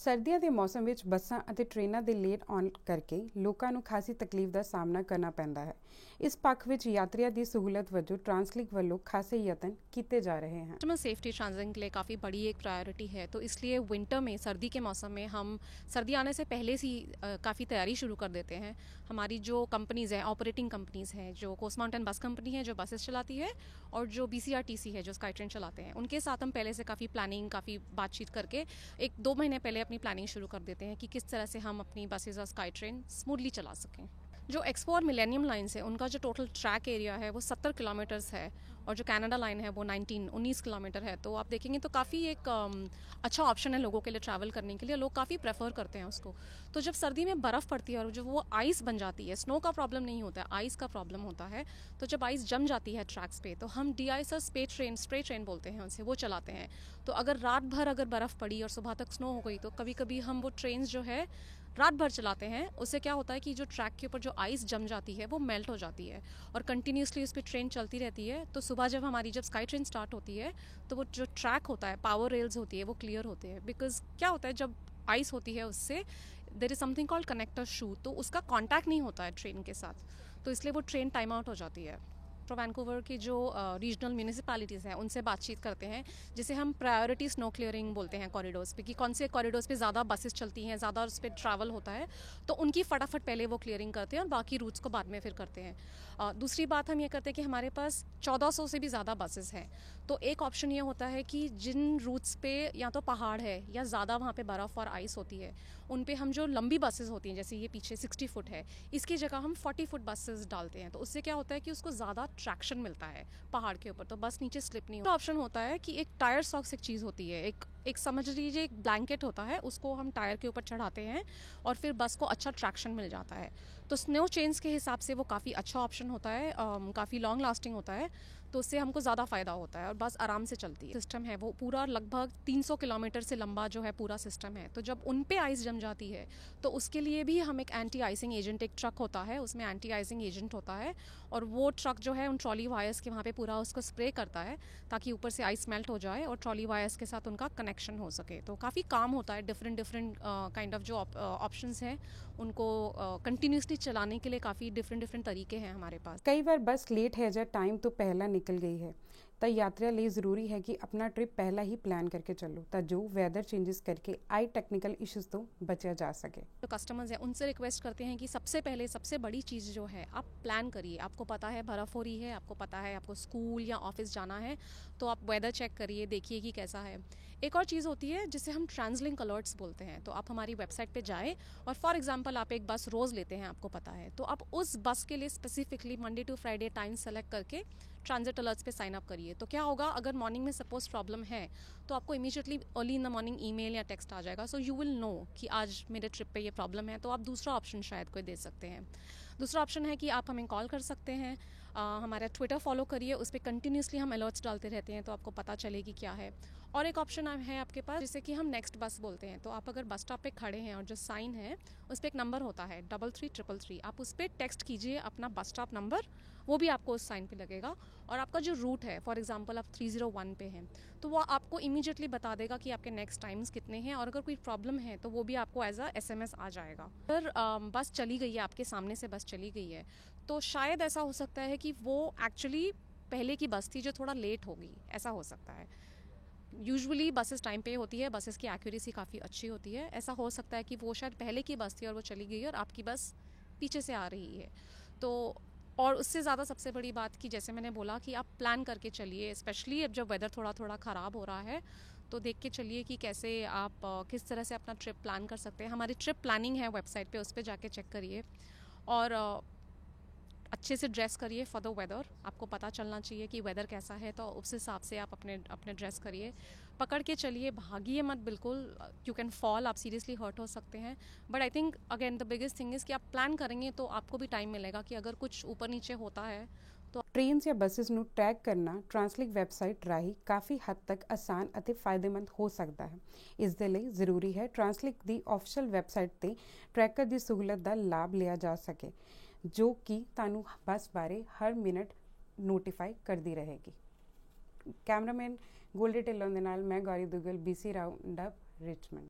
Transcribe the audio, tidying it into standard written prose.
ਸਰਦੀਆਂ ਦੇ ਮੌਸਮ ਵਿੱਚ ਬੱਸਾਂ ਅਤੇ ਟ੍ਰੇਨਾਂ ਦੇ ਲੇਟ ਆਉਣ ਕਰਕੇ ਲੋਕਾਂ ਨੂੰ ਖਾਸੀ ਤਕਲੀਫ ਦਾ ਸਾਹਮਣਾ ਕਰਨਾ ਪੈਂਦਾ ਹੈ। ਇਸ ਪੱਖ ਵਿੱਚ ਯਾਤਰੀਆਂ ਦੀ सहूलत वजह ट्रांसलिंक वालों खासे यत्न किए जा रहे हैं। कस्टमर सेफ्टी ट्रांसलिंक के लिए काफ़ी बड़ी एक प्रायोरिटी है, तो इसलिए विंटर में, सर्दी के मौसम में हम सर्दी आने से पहले से काफ़ी तैयारी शुरू कर देते हैं। हमारी जो कंपनीज़ हैं, ऑपरेटिंग कंपनीज़ हैं, जो कोस्ट माउंटेन बस कंपनी है जो बसेस चलाती है, और जो BCRTC है जो स्काई ट्रेन चलाते हैं, उनके साथ हम पहले से काफ़ी प्लानिंग, काफ़ी बातचीत करके 1-2 महीने पहले अपनी प्लानिंग शुरू कर देते हैं कि किस तरह से हम अपनी बसेज और स्काई ट्रेन स्मूथली चला सकें। जो एक्सपो और मिलेनियम लाइन्स है, उनका जो टोटल ट्रैक एरिया है वो 70 किलोमीटर्स है, और जो कनाडा लाइन है वो 19 किलोमीटर है। तो आप देखेंगे तो काफ़ी एक अच्छा ऑप्शन है लोगों के लिए ट्रैवल करने के लिए, लोग काफ़ी प्रेफर करते हैं उसको। तो जब सर्दी में बर्फ़ पड़ती है और जो वो आइस बन जाती है, स्नो का प्रॉब्लम नहीं होता है, आइस का प्रॉब्लम होता है। तो जब आइस जम जाती है ट्रैक्स पे, तो हम डी-आइसर स्प्रे ट्रेन बोलते हैं उनसे, वो चलाते हैं। तो अगर रात भर अगर बर्फ़ पड़ी और सुबह तक स्नो हो गई, तो कभी कभी हम वो ट्रेन जो है रात भर चलाते हैं। उससे क्या होता है कि जो ट्रैक के ऊपर जो आइस जम जाती है वो मेल्ट हो जाती है, और कंटिन्यूसली उस पर ट्रेन चलती रहती है। तो सुबह जब हमारी जब स्काई ट्रेन स्टार्ट होती है, तो वो जो ट्रैक होता है, पावर रेल्स होती है, वो क्लियर होते हैं। बिकॉज क्या होता है, जब आइस होती है उससे there is something called connector shoe, तो उसका कॉन्टैक्ट नहीं होता है ट्रेन के साथ, तो इसलिए वो ट्रेन टाइम आउट हो जाती है। तो वैंकूवर की जो रीजनल म्यूनिसिपैलिटीज़ हैं उनसे बातचीत करते हैं, जिसे हम प्रायोरिटी स्नो क्लियरिंग बोलते हैं कॉरिडोर्स पे, कि कौन से कॉरिडोर्स पे ज़्यादा बसेस चलती हैं, ज़्यादा उस पर ट्रैवल होता है, तो उनकी फटाफट पहले वो क्लियरिंग करते हैं और बाकी रूट्स को बाद में फिर करते हैं। दूसरी बात हम ये करते हैं कि हमारे पास 1400 से भी ज़्यादा बसेस हैं। तो एक ऑप्शन ये होता है कि जिन रूट्स पे या तो पहाड़ है या ज़्यादा वहाँ पे बर्फ़ और आइस होती है, उन पे हम जो लंबी बसेस होती हैं, जैसे ये पीछे 60 फुट है, इसकी जगह हम 40 फुट बसेस डालते हैं। तो उससे क्या होता है कि उसको ज़्यादा ट्रैक्शन मिलता है पहाड़ के ऊपर, तो बस नीचे स्लिप नहीं होता। ऑप्शन होता है कि एक टायर सॉक्स एक चीज़ होती है, एक समझ लीजिए एक ब्लैंकेट होता है, उसको हम टायर के ऊपर चढ़ाते हैं और फिर बस को अच्छा ट्रैक्शन मिल जाता है। तो स्नो चेन्स के हिसाब से वो काफ़ी अच्छा ऑप्शन होता है, काफ़ी लॉन्ग लास्टिंग होता है, तो उससे हमको ज़्यादा फ़ायदा होता है और बस आराम से चलती है। सिस्टम है वो पूरा लगभग 300 किलोमीटर से लंबा जो है पूरा सिस्टम है। तो जब उन पे आइस जम जाती है, तो उसके लिए भी हम एक एंटी आइसिंग एजेंट, एक ट्रक होता है उसमें एंटी आइसिंग एजेंट होता है, और वो ट्रक जो है उन ट्रॉली वायर्स के वहाँ पे पूरा उसको स्प्रे करता है ताकि ऊपर से आइस मेल्ट हो जाए और ट्रॉली वायर्स के साथ उनका कनेक्शन हो सके। तो काफ़ी काम होता है। डिफरेंट काइंड ऑफ जो ऑप्शंस हैं उनको कंटिन्यूसली चलाने के लिए काफ़ी डिफरेंट तरीके हैं हमारे पास। कई बार बस लेट है या टाइम तो पहला निकल गई है, तो यात्रियों लिए ज़रूरी है कि अपना ट्रिप पहला ही प्लान करके चलो, तो जो वेदर चेंजेस करके आई टेक्निकल इश्यूज तो बचा जा सके। जो कस्टमर्स हैं उनसे रिक्वेस्ट करते हैं कि सबसे पहले सबसे बड़ी चीज़ जो है, आप प्लान करिए। आपको पता है बर्फ़ हो रही है, आपको पता है आपको स्कूल या ऑफिस जाना है, तो आप वेदर चेक करिए, देखिए कि कैसा है। एक और चीज़ होती है जिसे हम ट्रांसलिंक अलर्ट्स बोलते हैं। तो आप हमारी वेबसाइट पे जाएँ और फॉर एग्जांपल आप एक बस रोज़ लेते हैं, आपको पता है, तो आप उस बस के लिए specifically Monday to Friday time select करके ट्रांजिट अलर्ट्स पे साइन अप करिए। तो क्या होगा, अगर मॉर्निंग में सपोज प्रॉब्लम है, तो आपको immediately early in the morning email या टेक्स्ट आ जाएगा, सो यू विल नो कि आज मेरे ट्रिप पे ये प्रॉब्लम है। तो आप दूसरा ऑप्शन शायद कोई दे सकते हैं। दूसरा ऑप्शन है कि आप हमें कॉल कर सकते हैं। हमारा ट्विटर फॉलो करिए, उस पर कंटिन्यूसली हम अलर्ट्स डालते रहते हैं, तो आपको पता चलेगी क्या है। और एक ऑप्शन है आपके पास जिसे कि हम नेक्स्ट बस बोलते हैं। तो आप अगर बस स्टॉप पे खड़े हैं और जो साइन है उस पर एक नंबर होता है 3333, आप उस पर टेक्स्ट कीजिए अपना बस स्टॉप नंबर, वो भी आपको उस साइन पे लगेगा। और आपका जो रूट है, फॉर एग्जांपल आप 301 पे हैं, तो वो आपको इमीडिएटली बता देगा कि आपके नेक्स्ट टाइम्स कितने हैं, और अगर कोई प्रॉब्लम है तो वो भी आपको एज अ SMS आ जाएगा। अगर बस चली गई है, आपके सामने से बस चली गई है, तो शायद ऐसा हो सकता है कि वो एक्चुअली पहले की बस थी जो थोड़ा लेट होगी, ऐसा हो सकता है। यूजुअली बसेस टाइम पे होती है, बसेस की एक्यूरेसी काफ़ी अच्छी होती है। ऐसा हो सकता है कि वो शायद पहले की बस थी और वो चली गई और आपकी बस पीछे से आ रही है। तो और उससे ज़्यादा सबसे बड़ी बात कि जैसे मैंने बोला कि आप प्लान करके चलिए, स्पेशली अब जब वेदर थोड़ा थोड़ा ख़राब हो रहा है, तो देख के चलिए कि कैसे आप किस तरह से अपना ट्रिप प्लान कर सकते हैं। हमारी ट्रिप प्लानिंग है वेबसाइट पे, उस पर जाके चेक करिए। और अच्छे से ड्रेस करिए फॉर द वेदर। आपको पता चलना चाहिए कि वेदर कैसा है, तो उस हिसाब से आप अपने ड्रेस करिए। पकड़ के चलिए, भागिए मत बिल्कुल, यू कैन फॉल, आप सीरियसली हर्ट हो सकते हैं। But I think again the biggest thing is कि आप प्लान करेंगे तो आपको भी टाइम मिलेगा कि अगर कुछ ऊपर नीचे होता है तो। ट्रेन्स या ਬੱਸਿਸ ਨੂੰ ਟਰੈਕ ਕਰਨਾ ਟਰਾਂਸਲਿੰਕ ਵੈਬਸਾਈਟ ਰਾਹੀਂ ਕਾਫੀ ਹੱਦ ਤੱਕ ਆਸਾਨ ਅਤੇ ਫਾਇਦੇਮੰਦ ਹੋ ਸਕਦਾ ਹੈ। ਇਸ ਦੇ ਲਈ ਜ਼ਰੂਰੀ ਹੈ ਟਰਾਂਸਲਿੰਕ ਦੀ ਆਫੀਸ਼ੀਅਲ ਵੈਬਸਾਈਟ ਤੇ ਟਰੈਕਰ ਦੀ ਸਹੂਲਤ ਦਾ ਲਾਭ ਲਿਆ ਜਾ ਸਕੇ, ਜੋ ਕਿ ਤੁਹਾਨੂੰ ਬੱਸ ਬਾਰੇ ਹਰ ਮਿੰਟ ਨੋਟੀਫਾਈ ਕਰਦੀ ਰਹੇਗੀ। ਕੈਮਰਾਮੈਨ ਗੋਲਡੀ ਢਿੱਲੋਂ ਦੇ ਨਾਲ ਮੈਂ Gauri Duggal, BC round up, Richmond.